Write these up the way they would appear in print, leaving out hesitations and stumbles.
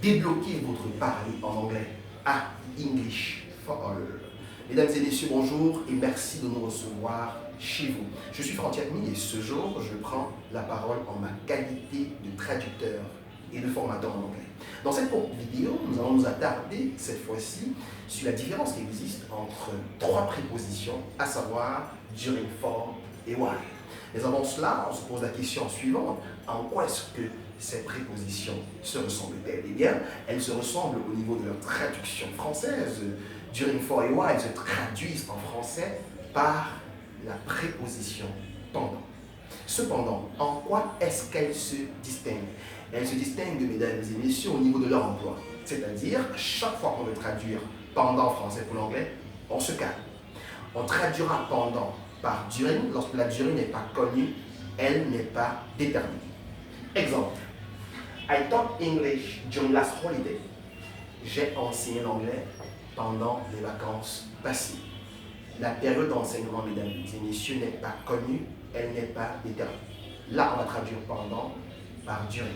Débloquez votre parler en anglais à English for All. Mesdames et messieurs, bonjour et merci de nous recevoir chez vous. Je suis Franck Yadmi et ce jour, je prends la parole en ma qualité de traducteur et de formateur en anglais. Dans cette courte vidéo, nous allons nous attarder cette fois-ci sur la différence qui existe entre trois prépositions, à savoir during, for et while. Mais avant cela, on se pose la question suivante: en quoi est-ce que ces prépositions se ressemblent-elles? Eh bien, elles se ressemblent au niveau de leur traduction française. During, for et while se traduisent en français par la préposition pendant. Cependant, en quoi est-ce qu'elles se distinguent? Elles se distinguent, mesdames et messieurs, au niveau de leur emploi. C'est-à-dire, chaque fois qu'on veut traduire pendant français pour l'anglais, on se calme. On traduira pendant par during lorsque la durée n'est pas connue, elle n'est pas déterminée. Exemple: I taught English during last holiday. J'ai enseigné l'anglais pendant les vacances passées. La période d'enseignement, mesdames et messieurs, n'est pas connue, elle n'est pas déterminée. Là, on va traduire pendant par durée.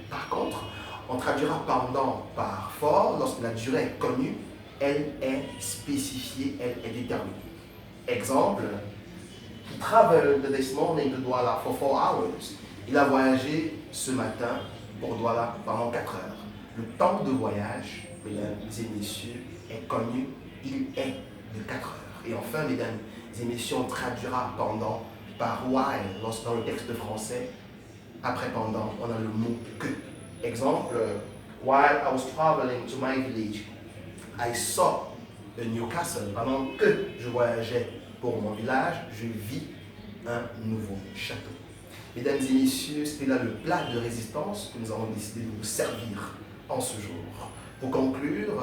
Par contre, on traduira pendant par for lorsque la durée est connue, elle est spécifiée, elle est déterminée. Exemple: He traveled this morning to Douala for 4 hours. Il a voyagé ce matin pour Douala pendant 4 heures. Le temps de voyage, mesdames et messieurs, est connu, il est de 4 heures. Et enfin, mesdames et messieurs, on traduira pendant par while lorsque dans le texte français, après pendant, on a le mot que. Exemple: While I was traveling to my village, I saw a new castle. Pendant que je voyageais pour mon village, je vis un nouveau château. Mesdames et messieurs, c'était là le plat de résistance que nous avons décidé de vous servir en ce jour. Pour conclure,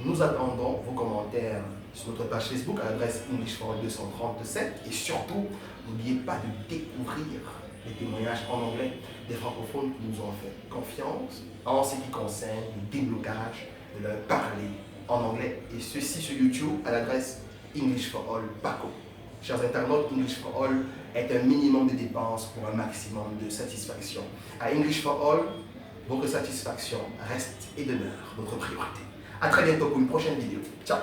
nous attendons vos commentaires sur notre page Facebook à l'adresse English4All237 et surtout, n'oubliez pas de découvrir les témoignages en anglais des francophones qui nous ont fait confiance en ce qui concerne le déblocage de leur parler en anglais, et ceci sur YouTube à l'adresse English for All Paco. Chers internautes, English for All est un minimum de dépenses pour un maximum de satisfaction. À English for All, votre satisfaction reste et demeure votre priorité. A très bientôt pour une prochaine vidéo. Ciao!